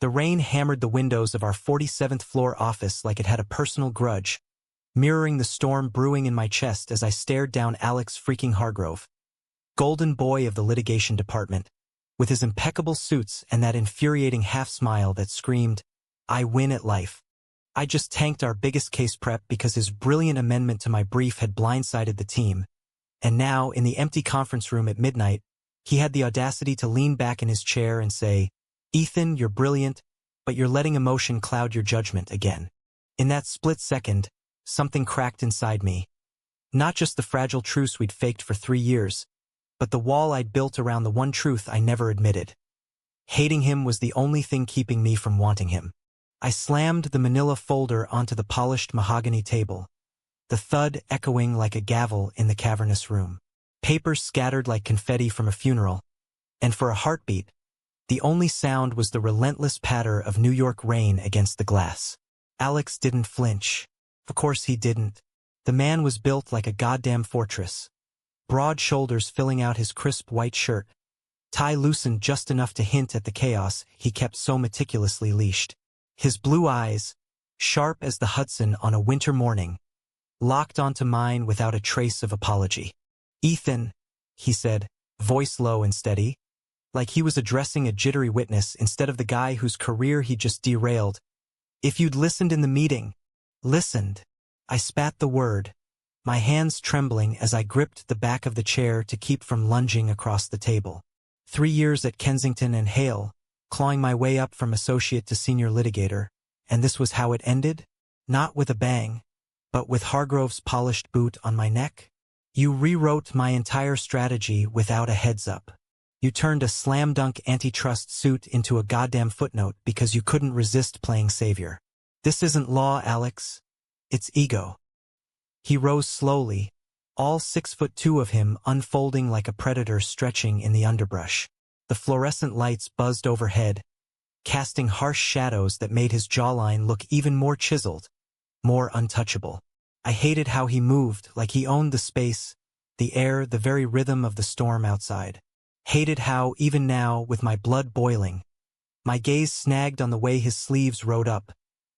The rain hammered the windows of our 47th floor office like it had a personal grudge, mirroring the storm brewing in my chest as I stared down Alex freaking Hargrove, golden boy of the litigation department, with his impeccable suits and that infuriating half-smile that screamed, "I win at life." I just tanked our biggest case prep because his brilliant amendment to my brief had blindsided the team, and now, in the empty conference room at midnight, he had the audacity to lean back in his chair and say, "Ethan, you're brilliant, but you're letting emotion cloud your judgment again." In that split second, something cracked inside me. Not just the fragile truce we'd faked for 3 years, but the wall I'd built around the one truth I never admitted. Hating him was the only thing keeping me from wanting him. I slammed the manila folder onto the polished mahogany table, the thud echoing like a gavel in the cavernous room. Papers scattered like confetti from a funeral, and for a heartbeat, the only sound was the relentless patter of New York rain against the glass. Alex didn't flinch. Of course he didn't. The man was built like a goddamn fortress. Broad shoulders filling out his crisp white shirt, tie loosened just enough to hint at the chaos he kept so meticulously leashed. His blue eyes, sharp as the Hudson on a winter morning, locked onto mine without a trace of apology. "Ethan," he said, voice low and steady, like he was addressing a jittery witness instead of the guy whose career he just derailed. "If you'd listened in the meeting." Listened. I spat the word, my hands trembling as I gripped the back of the chair to keep from lunging across the table. 3 years at Kensington and Hale, clawing my way up from associate to senior litigator, and this was how it ended? Not with a bang, but with Hargrove's polished boot on my neck? You rewrote my entire strategy without a heads-up. You turned a slam-dunk antitrust suit into a goddamn footnote because you couldn't resist playing savior. This isn't law, Alex. It's ego. He rose slowly, all 6'2" of him unfolding like a predator stretching in the underbrush. The fluorescent lights buzzed overhead, casting harsh shadows that made his jawline look even more chiseled, more untouchable. I hated how he moved, like he owned the space, the air, the very rhythm of the storm outside. Hated how, even now, with my blood boiling, my gaze snagged on the way his sleeves rode up,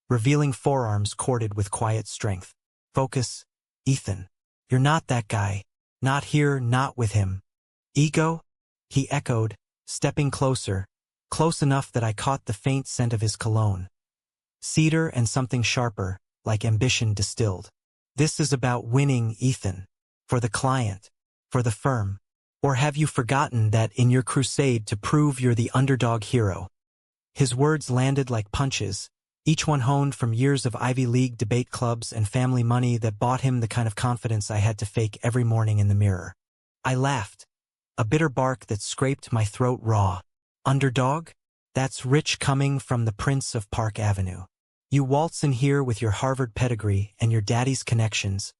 revealing forearms corded with quiet strength. "Focus, Ethan. You're not that guy. Not here, not with him." "Ego?" he echoed, stepping closer, close enough that I caught the faint scent of his cologne. Cedar and something sharper, like ambition distilled. "This is about winning, Ethan. For the client. For the firm. Or have you forgotten that in your crusade to prove you're the underdog hero?" His words landed like punches, each one honed from years of Ivy League debate clubs and family money that bought him the kind of confidence I had to fake every morning in the mirror. I laughed, a bitter bark that scraped my throat raw. "Underdog? That's rich coming from the Prince of Park Avenue. You waltz in here with your Harvard pedigree and your daddy's connections,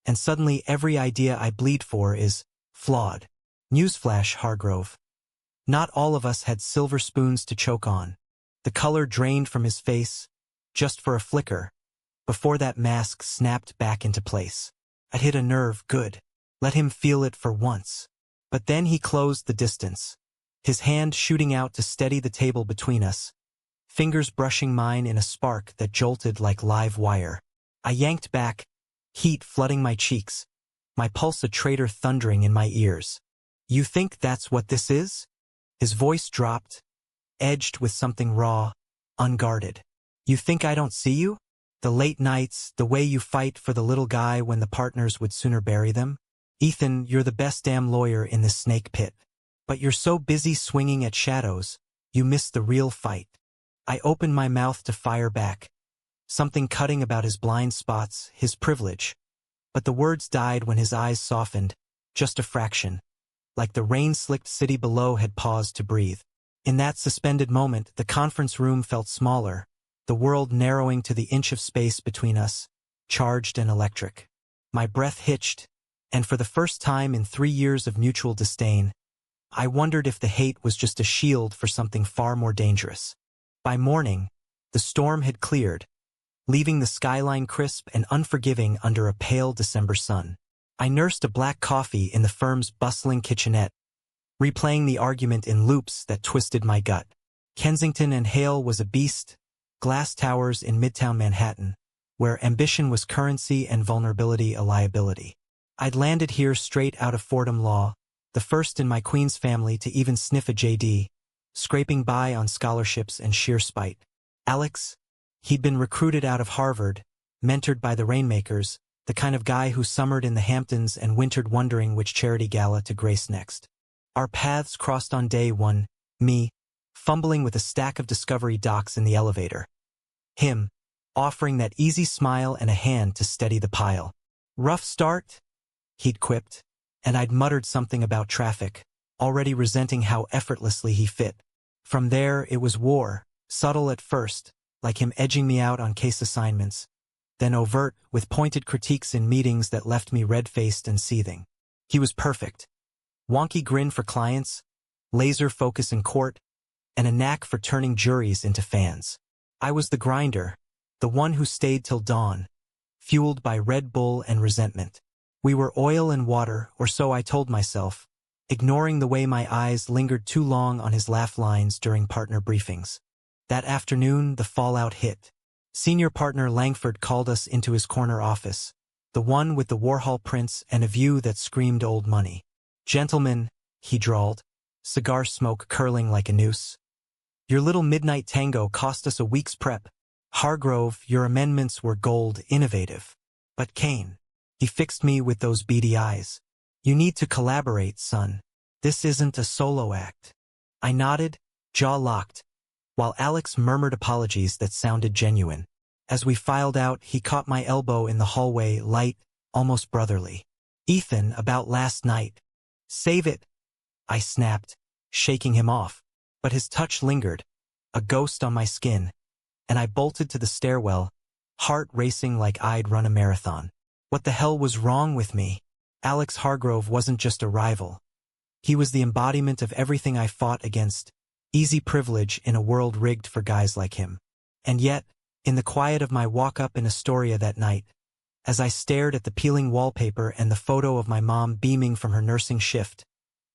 and suddenly every idea I bleed for is flawed." Newsflash, Hargrove. Not all of us had silver spoons to choke on. The color drained from his face, just for a flicker, before that mask snapped back into place. I'd hit a nerve good. Let him feel it for once. But then he closed the distance, his hand shooting out to steady the table between us, fingers brushing mine in a spark that jolted like live wire. I yanked back, heat flooding my cheeks, my pulse a traitor thundering in my ears. "You think that's what this is?" His voice dropped, edged with something raw, unguarded. "You think I don't see you? The late nights, the way you fight for the little guy when the partners would sooner bury them? Ethan, you're the best damn lawyer in this snake pit. But you're so busy swinging at shadows, you miss the real fight." I opened my mouth to fire back, something cutting about his blind spots, his privilege. But the words died when his eyes softened, just a fraction, like the rain-slicked city below had paused to breathe. In that suspended moment, the conference room felt smaller, the world narrowing to the inch of space between us, charged and electric. My breath hitched, and for the first time in 3 years of mutual disdain, I wondered if the hate was just a shield for something far more dangerous. By morning, the storm had cleared, leaving the skyline crisp and unforgiving under a pale December sun. I nursed a black coffee in the firm's bustling kitchenette, replaying the argument in loops that twisted my gut. Kensington and Hale was a beast, glass towers in Midtown Manhattan, where ambition was currency and vulnerability a liability. I'd landed here straight out of Fordham Law, the first in my Queen's family to even sniff a JD, scraping by on scholarships and sheer spite. Alex? He'd been recruited out of Harvard, mentored by the Rainmakers, the kind of guy who summered in the Hamptons and wintered wondering which charity gala to grace next. Our paths crossed on day one, me, fumbling with a stack of Discovery docs in the elevator. Him, offering that easy smile and a hand to steady the pile. Rough start? He'd quipped, and I'd muttered something about traffic, already resenting how effortlessly he fit. From there it was war, subtle at first, like him edging me out on case assignments, then overt with pointed critiques in meetings that left me red-faced and seething. He was perfect. Wonky grin for clients, laser focus in court, and a knack for turning juries into fans. I was the grinder, the one who stayed till dawn, fueled by Red Bull and resentment. We were oil and water, or so I told myself, ignoring the way my eyes lingered too long on his laugh lines during partner briefings. That afternoon, the fallout hit. Senior partner Langford called us into his corner office, the one with the Warhol prints and a view that screamed old money. "Gentlemen," he drawled, cigar smoke curling like a noose. "Your little midnight tango cost us a week's prep. Hargrove, your amendments were gold, innovative. But Kane," he fixed me with those beady eyes, "you need to collaborate, son. This isn't a solo act." I nodded, jaw locked, while Alex murmured apologies that sounded genuine. As we filed out, he caught my elbow in the hallway, light, almost brotherly. "Ethan, about last night." "Save it," I snapped, shaking him off, but his touch lingered, a ghost on my skin, and I bolted to the stairwell, heart racing like I'd run a marathon. What the hell was wrong with me? Alex Hargrove wasn't just a rival. He was the embodiment of everything I fought against, easy privilege in a world rigged for guys like him. And yet, in the quiet of my walk-up in Astoria that night, as I stared at the peeling wallpaper and the photo of my mom beaming from her nursing shift,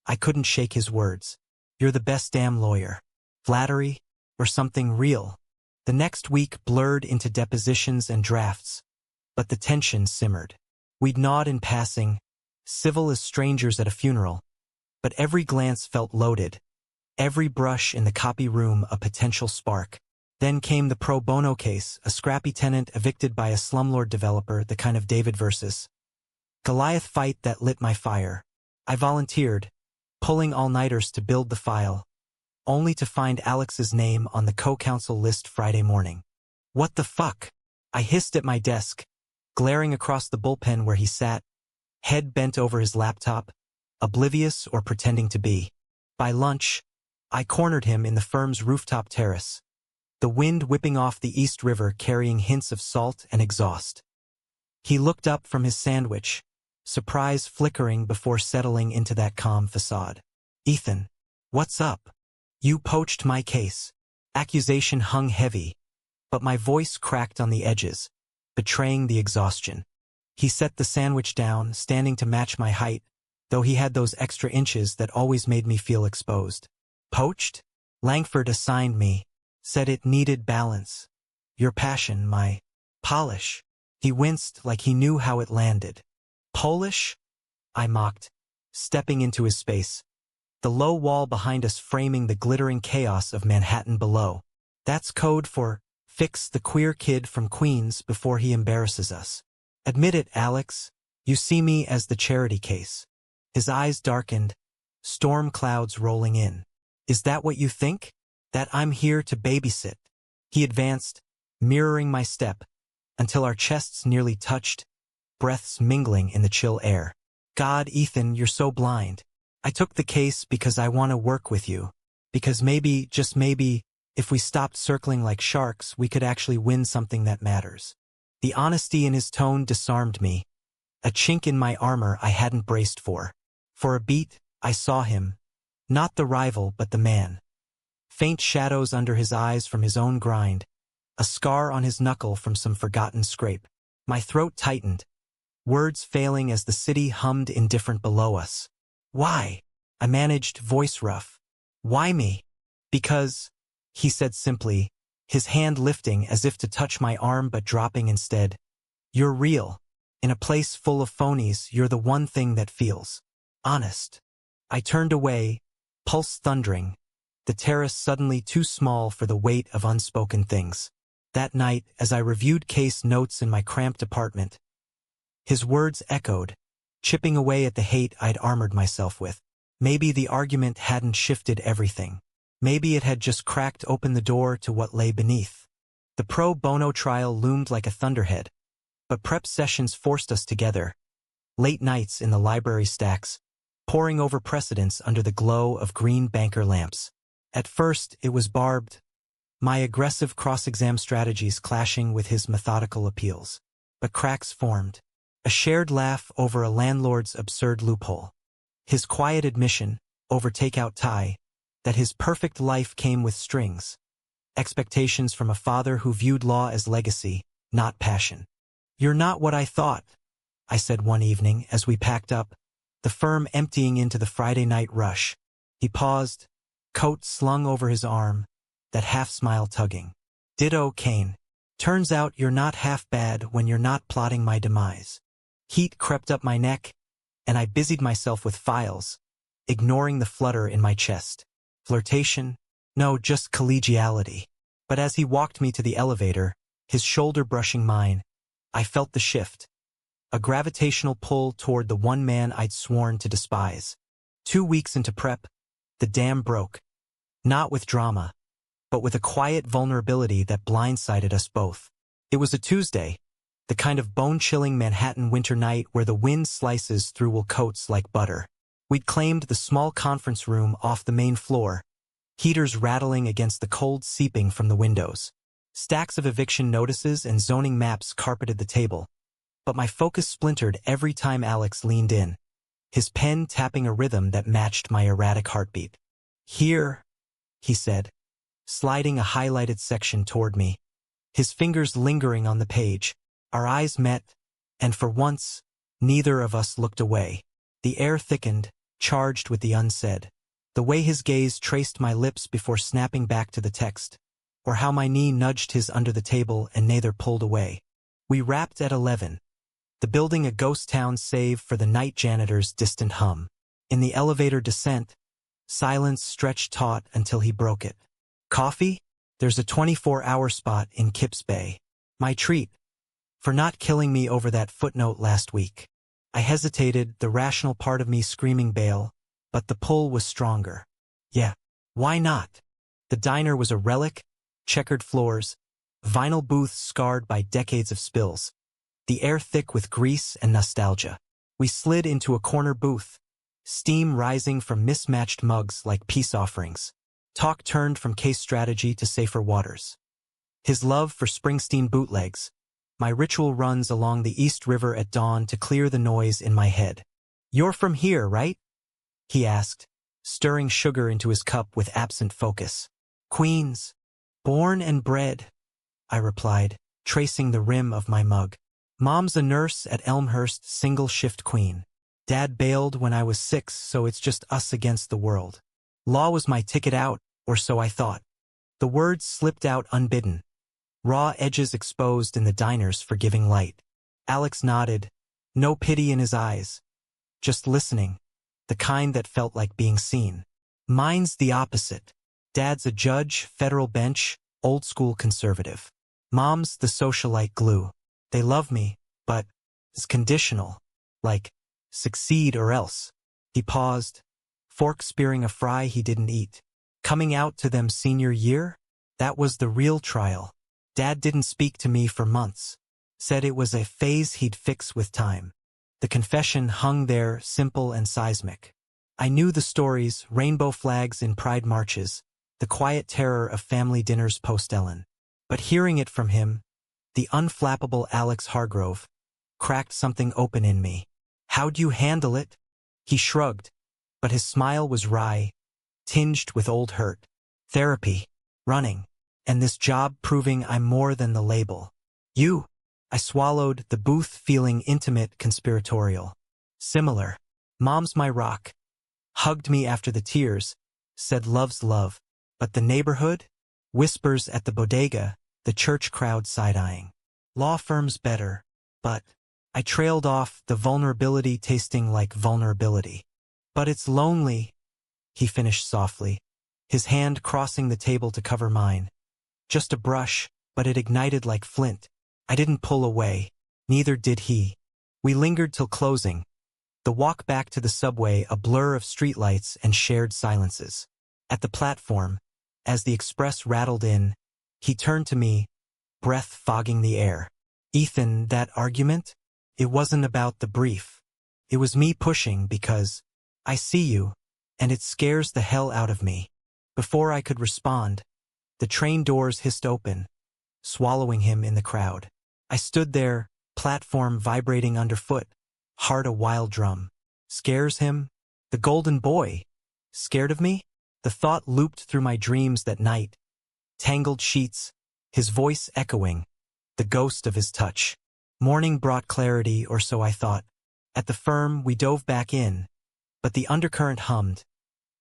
I couldn't shake his words. "You're the best damn lawyer." Flattery? Or something real? The next week blurred into depositions and drafts, but the tension simmered. We'd nod in passing, civil as strangers at a funeral, but every glance felt loaded, every brush in the copy room a potential spark. Then came the pro bono case, a scrappy tenant evicted by a slumlord developer, the kind of David versus Goliath fight that lit my fire. I volunteered, pulling all-nighters to build the file, only to find Alex's name on the co-counsel list Friday morning. "What the fuck?" I hissed at my desk, glaring across the bullpen where he sat, head bent over his laptop, oblivious or pretending to be. By lunch, I cornered him in the firm's rooftop terrace, the wind whipping off the East River carrying hints of salt and exhaust. He looked up from his sandwich, surprise flickering before settling into that calm facade. "Ethan, what's up? You poached my case." Accusation hung heavy, but my voice cracked on the edges, betraying the exhaustion. He set the sandwich down, standing to match my height, though he had those extra inches that always made me feel exposed. "Poached?" Langford assigned me, said it needed balance. "Your passion, my polish." He winced like he knew how it landed. "Polish?" I mocked, stepping into his space, the low wall behind us framing the glittering chaos of Manhattan below. "That's code for fix the queer kid from Queens before he embarrasses us. Admit it, Alex. You see me as the charity case." His eyes darkened, storm clouds rolling in. "Is that what you think? That I'm here to babysit?" He advanced, mirroring my step, until our chests nearly touched, breaths mingling in the chill air. "God, Ethan, you're so blind. I took the case because I want to work with you. Because maybe, just maybe, if we stopped circling like sharks, we could actually win something that matters." The honesty in his tone disarmed me, a chink in my armor I hadn't braced for. For a beat, I saw him, not the rival but the man. Faint shadows under his eyes from his own grind, a scar on his knuckle from some forgotten scrape. My throat tightened, words failing as the city hummed indifferent below us. "Why?" I managed, voice rough. "Why me?" "Because he said simply, his hand lifting as if to touch my arm but dropping instead. You're real. In a place full of phonies, you're the one thing that feels honest. I turned away, pulse thundering, the terrace suddenly too small for the weight of unspoken things. That night, as I reviewed case notes in my cramped apartment, his words echoed, chipping away at the hate I'd armored myself with. Maybe the argument hadn't shifted everything. Maybe it had just cracked open the door to what lay beneath. The pro bono trial loomed like a thunderhead, but prep sessions forced us together. Late nights in the library stacks, poring over precedents under the glow of green banker lamps. At first, it was barbed, my aggressive cross-exam strategies clashing with his methodical appeals. But cracks formed. A shared laugh over a landlord's absurd loophole. His quiet admission, over takeout tie, that his perfect life came with strings. Expectations from a father who viewed law as legacy, not passion. You're not what I thought, I said one evening as we packed up, the firm emptying into the Friday night rush. He paused, coat slung over his arm, that half-smile tugging. Ditto, Kane. Turns out you're not half bad when you're not plotting my demise. Heat crept up my neck, and I busied myself with files, ignoring the flutter in my chest. Flirtation? No, just collegiality. But as he walked me to the elevator, his shoulder brushing mine, I felt the shift. A gravitational pull toward the one man I'd sworn to despise. 2 weeks into prep, the dam broke. Not with drama, but with a quiet vulnerability that blindsided us both. It was a Tuesday, the kind of bone-chilling Manhattan winter night where the wind slices through wool coats like butter. We'd claimed the small conference room off the main floor, heaters rattling against the cold seeping from the windows. Stacks of eviction notices and zoning maps carpeted the table, but my focus splintered every time Alex leaned in, his pen tapping a rhythm that matched my erratic heartbeat. Here, he said, sliding a highlighted section toward me, his fingers lingering on the page. Our eyes met, and for once, neither of us looked away. The air thickened, charged with the unsaid. The way his gaze traced my lips before snapping back to the text, or how my knee nudged his under the table and neither pulled away. We wrapped at 11, the building a ghost town save for the night janitor's distant hum. In the elevator descent, silence stretched taut until he broke it. Coffee? There's a 24-hour spot in Kips Bay. My treat. For not killing me over that footnote last week. I hesitated, the rational part of me screaming bail, but the pull was stronger. Yeah, why not? The diner was a relic, checkered floors, vinyl booths scarred by decades of spills, the air thick with grease and nostalgia. We slid into a corner booth, steam rising from mismatched mugs like peace offerings. Talk turned from case strategy to safer waters. His love for Springsteen bootlegs, my ritual runs along the East River at dawn to clear the noise in my head. You're from here, right? He asked, stirring sugar into his cup with absent focus. Queens. Born and bred, I replied, tracing the rim of my mug. Mom's a nurse at Elmhurst, single-shift queen. Dad bailed when I was 6, so it's just us against the world. Law was my ticket out, or so I thought. The words slipped out unbidden, raw edges exposed in the diner's forgiving light. Alex nodded, no pity in his eyes. Just listening, the kind that felt like being seen. Mine's the opposite. Dad's a judge, federal bench, old-school conservative. Mom's the socialite glue. They love me, but it's conditional. Like, succeed or else. He paused, fork spearing a fry he didn't eat. Coming out to them senior year? That was the real trial. Dad didn't speak to me for months. Said it was a phase he'd fix with time. The confession hung there, simple and seismic. I knew the stories, rainbow flags in pride marches, the quiet terror of family dinners post-Ellen. But hearing it from him, the unflappable Alex Hargrove, cracked something open in me. How'd you handle it? He shrugged, but his smile was wry, tinged with old hurt. Therapy, running, and this job proving I'm more than the label. You? I swallowed, the booth feeling intimate, conspiratorial. Similar. Mom's my rock. Hugged me after the tears, said love's love. But the neighborhood? Whispers at the bodega, the church crowd side-eyeing. Law firms better, but I trailed off, the vulnerability tasting like vulnerability. But it's lonely, he finished softly, his hand crossing the table to cover mine. Just a brush, but it ignited like flint. I didn't pull away, neither did he. We lingered till closing, the walk back to the subway a blur of streetlights and shared silences. At the platform, as the express rattled in, he turned to me, breath fogging the air. Ethan, that argument? It wasn't about the brief. It was me pushing because I see you, and it scares the hell out of me. Before I could respond, the train doors hissed open, swallowing him in the crowd. I stood there, platform vibrating underfoot, heart a wild drum. Scares him? The golden boy? Scared of me? The thought looped through my dreams that night. Tangled sheets, his voice echoing, the ghost of his touch. Morning brought clarity, or so I thought. At the firm, we dove back in, but the undercurrent hummed.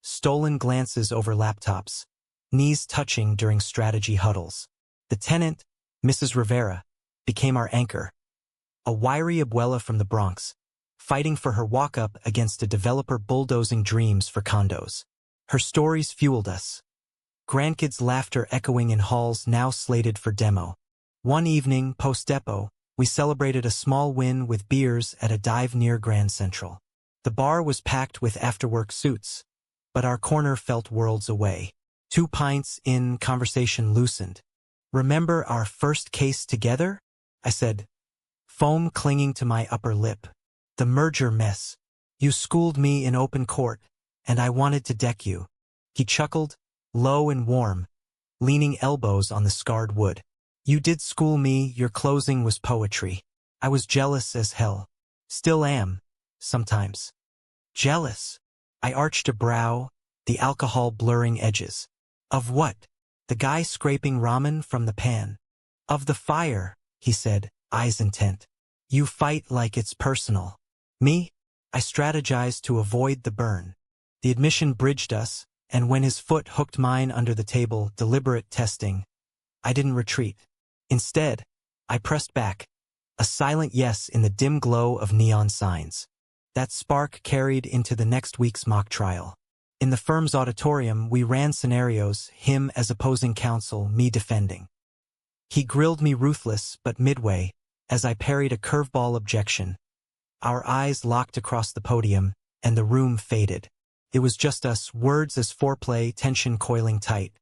Stolen glances over laptops, knees touching during strategy huddles. The tenant, Mrs. Rivera, became our anchor. A wiry abuela from the Bronx, fighting for her walk-up against a developer bulldozing dreams for condos. Her stories fueled us. Grandkids' laughter echoing in halls now slated for demo. One evening, post-depo, we celebrated a small win with beers at a dive near Grand Central. The bar was packed with after-work suits, but our corner felt worlds away. 2 pints in, conversation loosened. Remember our first case together? I said, foam clinging to my upper lip. The merger mess. You schooled me in open court, and I wanted to deck you. He chuckled, low and warm, leaning elbows on the scarred wood. You did school me, your closing was poetry. I was jealous as hell. Still am, sometimes. Jealous? I arched a brow, the alcohol blurring edges. Of what? The guy scraping ramen from the pan. Of the fire, he said, eyes intent. You fight like it's personal. Me? I strategized to avoid the burn. The admission bridged us, and when his foot hooked mine under the table, deliberate testing, I didn't retreat. Instead, I pressed back, a silent yes in the dim glow of neon signs. That spark carried into the next week's mock trial. In the firm's auditorium, we ran scenarios, him as opposing counsel, me defending. He grilled me ruthless, but midway, as I parried a curveball objection, our eyes locked across the podium, and the room faded. It was just us, words as foreplay, tension coiling tight.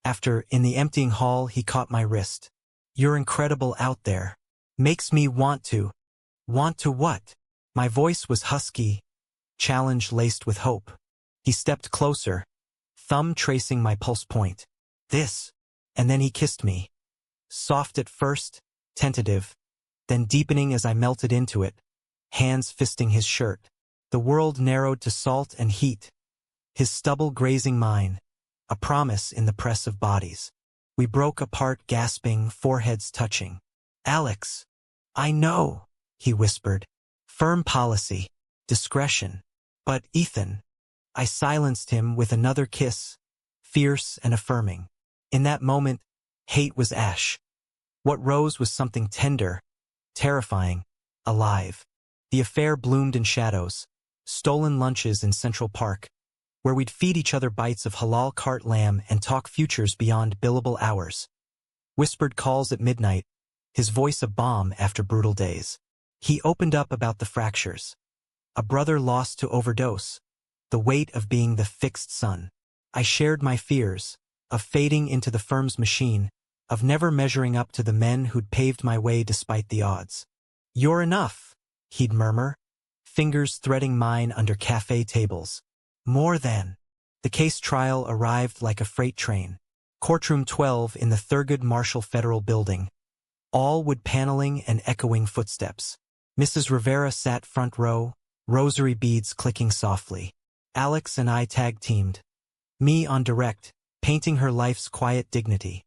After, in the emptying hall, he caught my wrist. You're incredible out there. Makes me want to. Want to what? My voice was husky, challenge laced with hope. He stepped closer, thumb tracing my pulse point. This. And then he kissed me. Soft at first, tentative, then deepening as I melted into it, hands fisting his shirt. The world narrowed to salt and heat, his stubble grazing mine, a promise in the press of bodies. We broke apart gasping, foreheads touching. Alex, I know, he whispered. Firm policy, discretion. But Ethan, I silenced him with another kiss, fierce and affirming. In that moment, hate was ash. What rose was something tender, terrifying, alive. The affair bloomed in shadows, stolen lunches in Central Park, where we'd feed each other bites of halal cart lamb and talk futures beyond billable hours. Whispered calls at midnight, his voice a balm after brutal days. He opened up about the fractures. A brother lost to overdose, the weight of being the fixed son. I shared my fears, of fading into the firm's machine, of never measuring up to the men who'd paved my way despite the odds. You're enough, he'd murmur, fingers threading mine under cafe tables. More than. The case trial arrived like a freight train. Courtroom 12 in the Thurgood Marshall Federal Building. All wood paneling and echoing footsteps. Mrs. Rivera sat front row, rosary beads clicking softly. Alex and I tag-teamed. Me on direct, painting her life's quiet dignity.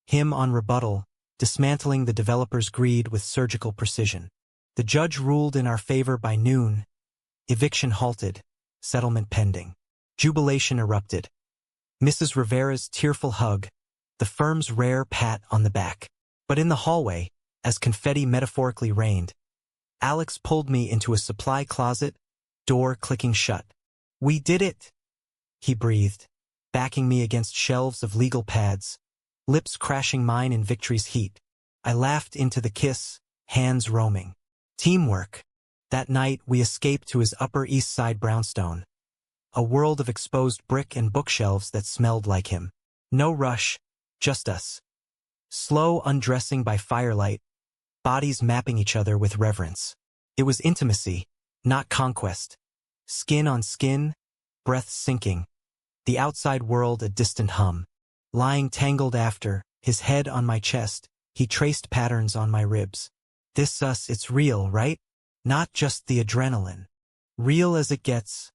Him on rebuttal, dismantling the developer's greed with surgical precision. The judge ruled in our favor by noon. Eviction halted, settlement pending. Jubilation erupted. Mrs. Rivera's tearful hug, the firm's rare pat on the back. But in the hallway, as confetti metaphorically rained, Alex pulled me into a supply closet, door clicking shut. "We did it," he breathed, backing me against shelves of legal pads, lips crashing mine in victory's heat. I laughed into the kiss, hands roaming. Teamwork. That night we escaped to his Upper East Side brownstone, a world of exposed brick and bookshelves that smelled like him. No rush, just us. Slow undressing by firelight, bodies mapping each other with reverence. It was intimacy, not conquest. Skin on skin, breath sinking, the outside world a distant hum. Lying tangled after, his head on my chest, he traced patterns on my ribs. "This us, it's real, right? Not just the adrenaline. Real as it gets,"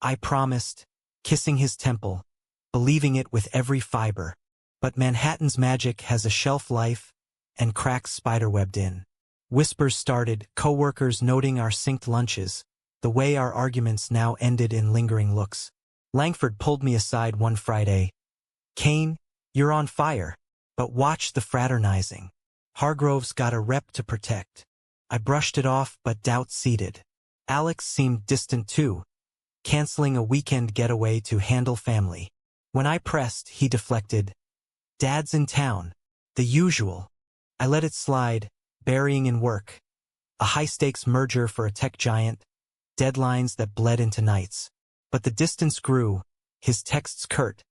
I promised, kissing his temple, believing it with every fiber. But Manhattan's magic has a shelf life, and cracks spiderwebbed in. Whispers started, coworkers noting our synced lunches, the way our arguments now ended in lingering looks. Langford pulled me aside one Friday. "Kane, you're on fire, but watch the fraternizing. Hargrove's got a rep to protect." I brushed it off, but doubt seeded. Alex seemed distant too, canceling a weekend getaway to handle family. When I pressed, he deflected. "Dad's in town. The usual." I let it slide, burying in work. A high-stakes merger for a tech giant, deadlines that bled into nights. But the distance grew, his texts curt,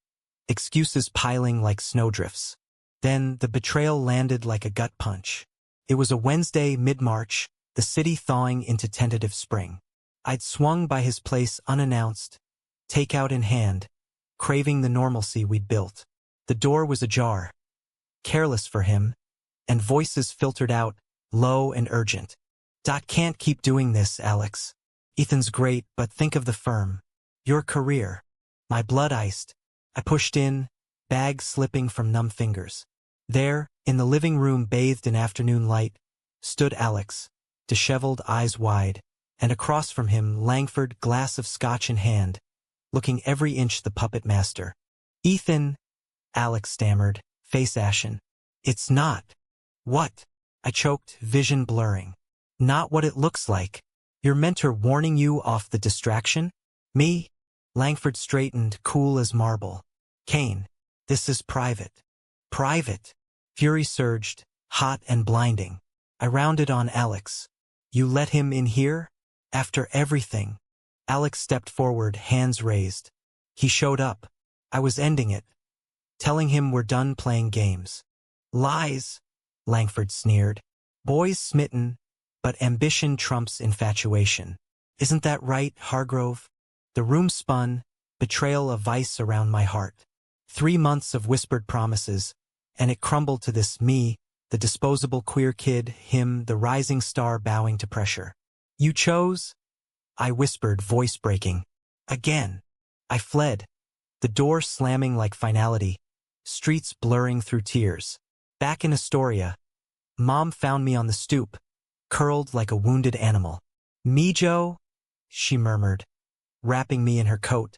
excuses piling like snowdrifts. Then the betrayal landed like a gut punch. It was a Wednesday, mid-March, the city thawing into tentative spring. I'd swung by his place unannounced, takeout in hand, craving the normalcy we'd built. The door was ajar, careless for him, and voices filtered out, low and urgent. "Can't keep doing this, Alex. Ethan's great, but think of the firm. Your career." My blood iced. I pushed in, bag slipping from numb fingers. There, in the living room bathed in afternoon light, stood Alex, disheveled, eyes wide, and across from him Langford, glass of scotch in hand, looking every inch the puppet master. "Ethan," Alex stammered, face ashen. "It's not." "What?" I choked, vision blurring. "Not what it looks like. Your mentor warning you off the distraction?" "Me?" Langford straightened, cool as marble. "Kane, this is private." "Private?" Fury surged, hot and blinding. I rounded on Alex. "You let him in here? After everything?" Alex stepped forward, hands raised. He showed up. I was ending it, telling him we're done playing games. "Lies," Langford sneered. "Boys smitten, but ambition trumps infatuation. Isn't that right, Hargrove?" The room spun, betrayal a vice around my heart. 3 months of whispered promises, and it crumbled to this: me, the disposable queer kid, him, the rising star bowing to pressure. "You chose?" I whispered, voice breaking. "Again." I fled, the door slamming like finality, streets blurring through tears. Back in Astoria, Mom found me on the stoop, curled like a wounded animal. "Me, Joe?" she murmured, wrapping me in her coat.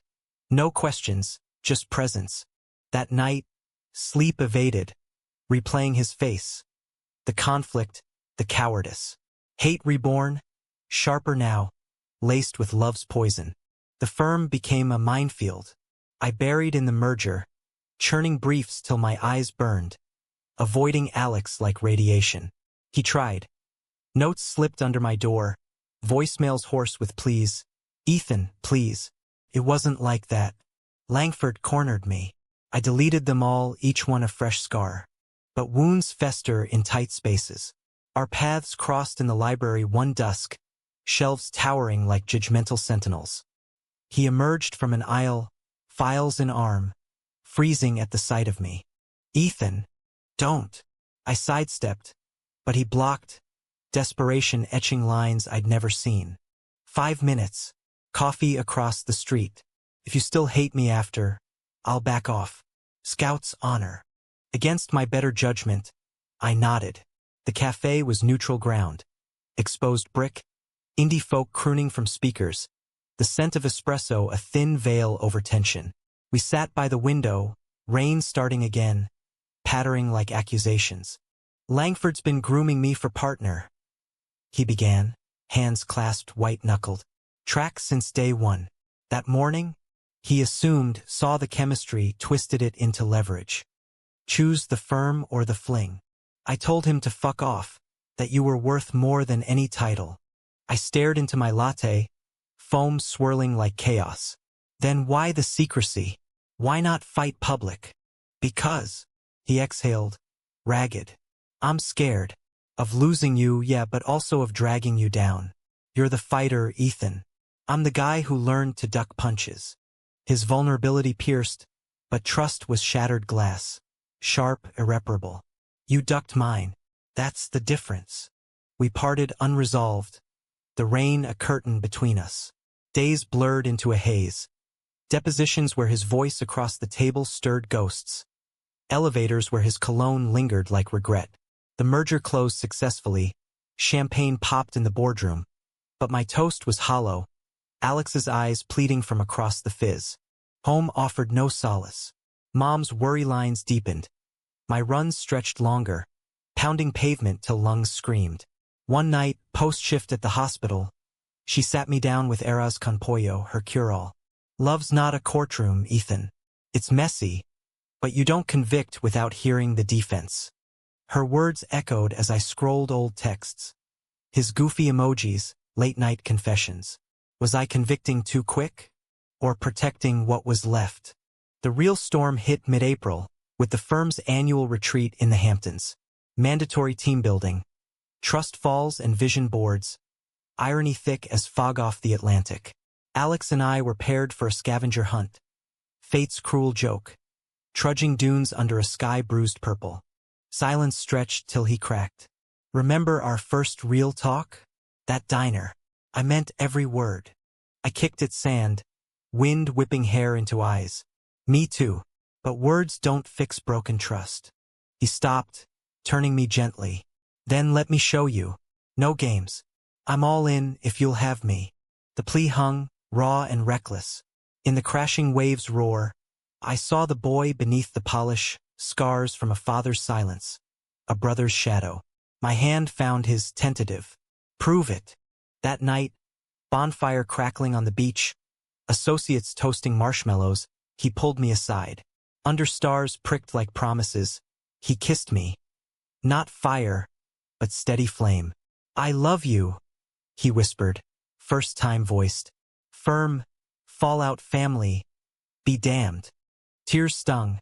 No questions, just presence. That night, sleep evaded, replaying his face. The conflict, the cowardice. Hate reborn, sharper now, laced with love's poison. The firm became a minefield. I buried in the merger, churning briefs till my eyes burned, avoiding Alex like radiation. He tried. Notes slipped under my door, voicemails hoarse with pleas. "Ethan, please." It wasn't like that. Langford cornered me. I deleted them all, each one a fresh scar. But wounds fester in tight spaces. Our paths crossed in the library one dusk, shelves towering like judgmental sentinels. He emerged from an aisle, files in arm, freezing at the sight of me. "Ethan, don't." I sidestepped, but he blocked, desperation etching lines I'd never seen. 5 minutes, coffee across the street. "If you still hate me after, I'll back off." Scout's honor. Against my better judgment, I nodded. The cafe was neutral ground. Exposed brick, indie folk crooning from speakers, the scent of espresso a thin veil over tension. We sat by the window, rain starting again, pattering like accusations. Langford's been grooming me for partner, he began, hands clasped white-knuckled. Track since day one. That morning, he assumed, saw the chemistry, twisted it into leverage. Choose the firm or the fling. I told him to fuck off, that you were worth more than any title. I stared into my latte, foam swirling like chaos. Then why the secrecy? Why not fight public? Because, he exhaled, ragged. I'm scared. Of losing you, yeah, but also of dragging you down. You're the fighter, Ethan. I'm the guy who learned to duck punches. His vulnerability pierced, but trust was shattered glass. Sharp, irreparable. You ducked mine. That's the difference. We parted unresolved. The rain a curtain between us. Days blurred into a haze. Depositions where his voice across the table stirred ghosts. Elevators where his cologne lingered like regret. The merger closed successfully. Champagne popped in the boardroom. But my toast was hollow. Alex's eyes pleading from across the fizz. Home offered no solace. Mom's worry lines deepened. My runs stretched longer, pounding pavement till lungs screamed. One night, post-shift at the hospital, she sat me down with Eras con pollo, her cure-all. Love's not a courtroom, Ethan. It's messy, but you don't convict without hearing the defense. Her words echoed as I scrolled old texts. His goofy emojis, late-night confessions. Was I convicting too quick? Or protecting what was left? The real storm hit mid-April, with the firm's annual retreat in the Hamptons. Mandatory team building. Trust falls and vision boards. Irony thick as fog off the Atlantic. Alex and I were paired for a scavenger hunt. Fate's cruel joke. Trudging dunes under a sky bruised purple. Silence stretched till he cracked. Remember our first real talk? That diner. I meant every word. I kicked at sand, wind whipping hair into eyes. Me too. But words don't fix broken trust. He stopped, turning me gently. Then let me show you. No games. I'm all in if you'll have me. The plea hung, raw and reckless. In the crashing waves' roar, I saw the boy beneath the polish, scars from a father's silence, a brother's shadow. My hand found his, tentative. Prove it. That night, bonfire crackling on the beach, associates toasting marshmallows, he pulled me aside. Under stars pricked like promises, he kissed me. Not fire, but steady flame. I love you, he whispered, first time voiced. Firm, fallout family, be damned. Tears stung.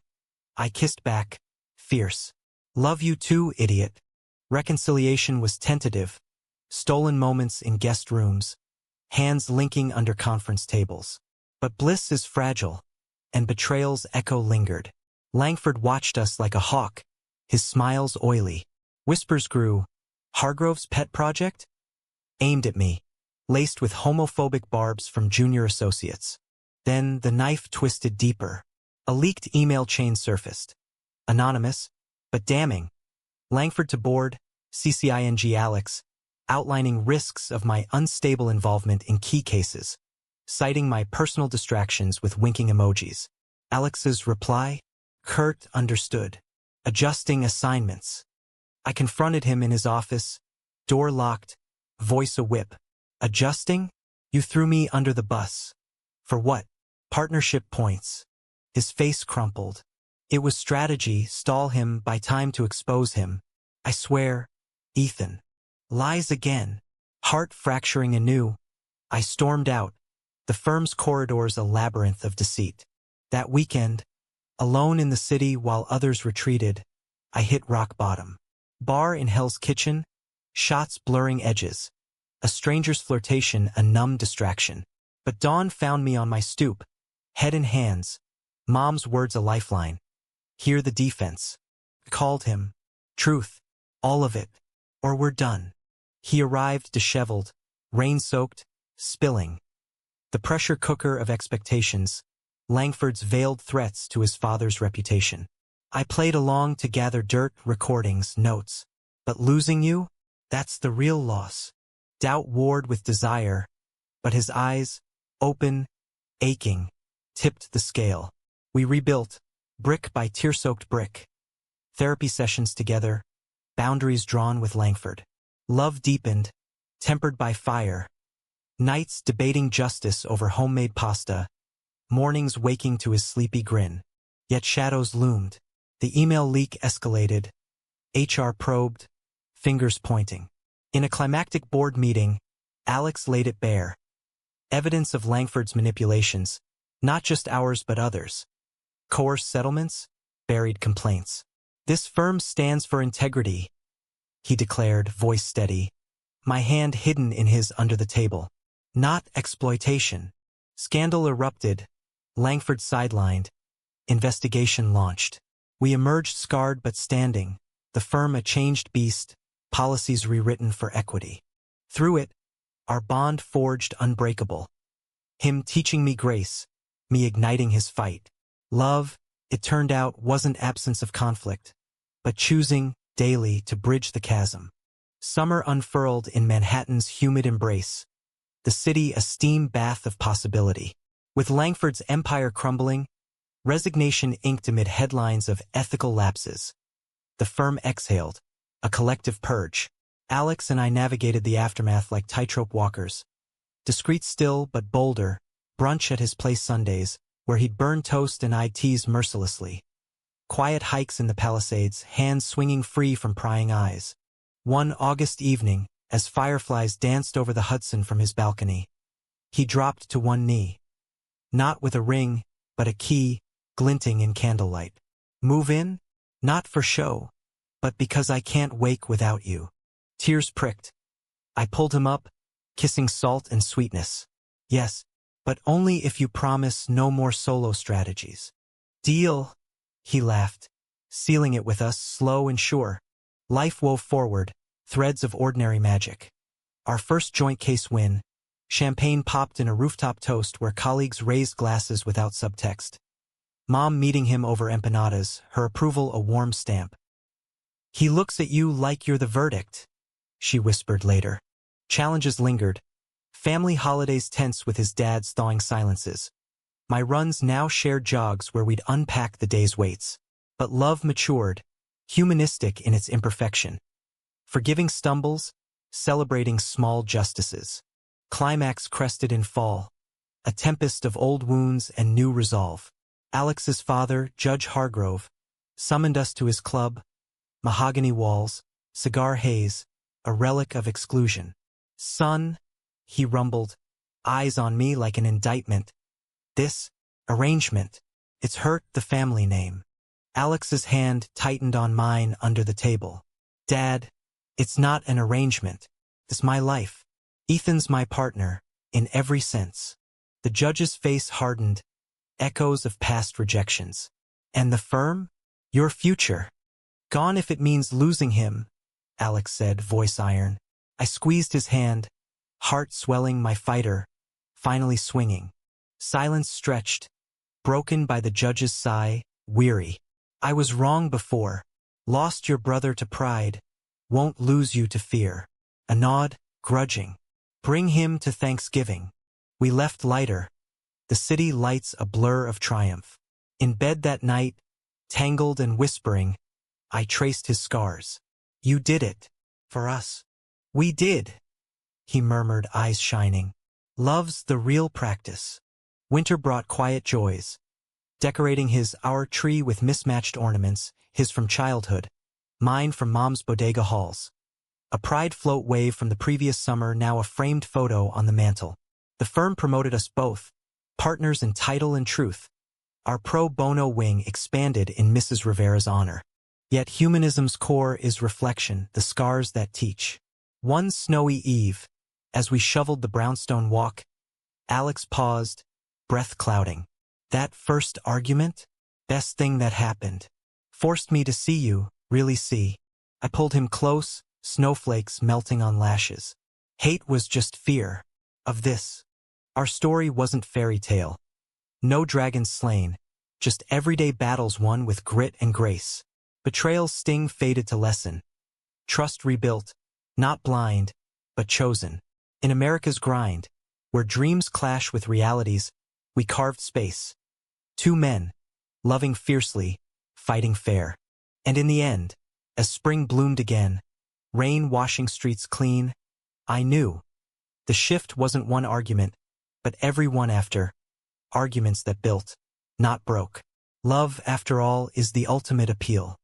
I kissed back, fierce. Love you too, idiot. Reconciliation was tentative. Stolen moments in guest rooms. Hands linking under conference tables. But bliss is fragile, and betrayal's echo lingered. Langford watched us like a hawk, his smiles oily. Whispers grew. Hargrove's pet project? Aimed at me, laced with homophobic barbs from junior associates. Then the knife twisted deeper. A leaked email chain surfaced. Anonymous, but damning. Langford to board, CCING Alex, outlining risks of my unstable involvement in key cases, citing my personal distractions with winking emojis. Alex's reply? Kurt understood. Adjusting assignments. I confronted him in his office, door locked, voice a whip. Adjusting? You threw me under the bus. For what? Partnership points. His face crumpled. It was strategy, stall him, buy time to expose him. I swear, Ethan. Lies again. Heart fracturing anew. I stormed out, the firm's corridors a labyrinth of deceit. That weekend, alone in the city while others retreated, I hit rock bottom. Bar in Hell's Kitchen, shots blurring edges. A stranger's flirtation a numb distraction. But dawn found me on my stoop, head in hands, mom's words a lifeline. Hear the defense. Called him. Truth. All of it. Or we're done. He arrived disheveled, rain-soaked, spilling. The pressure cooker of expectations, Langford's veiled threats to his father's reputation. I played along to gather dirt, recordings, notes. But losing you? That's the real loss. Doubt warred with desire, but his eyes, open, aching, tipped the scale. We rebuilt, brick by tear-soaked brick. Therapy sessions together, boundaries drawn with Langford. Love deepened, tempered by fire. Nights debating justice over homemade pasta, mornings waking to his sleepy grin. Yet shadows loomed. The email leak escalated. HR probed, fingers pointing. In a climactic board meeting, Alex laid it bare. Evidence of Langford's manipulations, not just ours but others. Coerced settlements, buried complaints. This firm stands for integrity, he declared, voice steady, my hand hidden in his under the table. Not exploitation. Scandal erupted, Langford sidelined, investigation launched. We emerged scarred but standing, the firm a changed beast, policies rewritten for equity. Through it, our bond forged unbreakable. Him teaching me grace, me igniting his fight. Love, it turned out, wasn't absence of conflict, but choosing, daily, to bridge the chasm. Summer unfurled in Manhattan's humid embrace. The city a steam bath of possibility. With Langford's empire crumbling, resignation inked amid headlines of ethical lapses. The firm exhaled, a collective purge. Alex and I navigated the aftermath like tightrope walkers. Discreet still but bolder, brunch at his place Sundays, where he'd burn toast and I'd tease mercilessly. Quiet hikes in the Palisades, hands swinging free from prying eyes. One August evening, as fireflies danced over the Hudson from his balcony, he dropped to one knee. Not with a ring, but a key, glinting in candlelight. Move in? Not for show, but because I can't wake without you. Tears pricked. I pulled him up, kissing salt and sweetness. Yes, but only if you promise no more solo strategies. Deal, he laughed, sealing it with us, slow and sure. Life wove forward, threads of ordinary magic. Our first joint case win, champagne popped in a rooftop toast where colleagues raised glasses without subtext. Mom meeting him over empanadas, her approval a warm stamp. He looks at you like you're the verdict, she whispered later. Challenges lingered. Family holidays tense with his dad's thawing silences. My runs now shared jogs where we'd unpack the day's weights. But love matured, humanistic in its imperfection. Forgiving stumbles, celebrating small justices. Climax crested in fall. A tempest of old wounds and new resolve. Alex's father, Judge Hargrove, summoned us to his club. Mahogany walls, cigar haze, a relic of exclusion. Son, he rumbled, eyes on me like an indictment. This arrangement, it's hurt the family name. Alex's hand tightened on mine under the table. Dad, it's not an arrangement. It's my life. Ethan's my partner, in every sense. The judge's face hardened, echoes of past rejections. And the firm? Your future. Gone if it means losing him, Alex said, voice iron. I squeezed his hand, heart swelling, my fighter, finally swinging. Silence stretched, broken by the judge's sigh, weary. I was wrong before. Lost your brother to pride. Won't lose you to fear. A nod, grudging. Bring him to Thanksgiving. We left lighter. The city lights a blur of triumph. In bed that night, tangled and whispering, I traced his scars. You did it. For us. We did. He murmured, eyes shining. Love's the real practice. Winter brought quiet joys. Decorating our tree with mismatched ornaments, his from childhood, mine from Mom's bodega halls. A pride float wave from the previous summer, now a framed photo on the mantel. The firm promoted us both, partners in title and truth. Our pro bono wing expanded in Mrs. Rivera's honor. Yet humanism's core is reflection, the scars that teach. One snowy eve, as we shoveled the brownstone walk, Alex paused, breath clouding. That first argument? Best thing that happened. Forced me to see you, really see. I pulled him close, snowflakes melting on lashes. Hate was just fear. Of this. Our story wasn't fairy tale. No dragons slain. Just everyday battles won with grit and grace. Betrayal's sting faded to lessen. Trust rebuilt. Not blind, but chosen. In America's grind, where dreams clash with realities, we carved space. Two men, loving fiercely, fighting fair. And in the end, as spring bloomed again, rain washing streets clean, I knew the shift wasn't one argument, but every one after, arguments that built, not broke. Love, after all, is the ultimate appeal.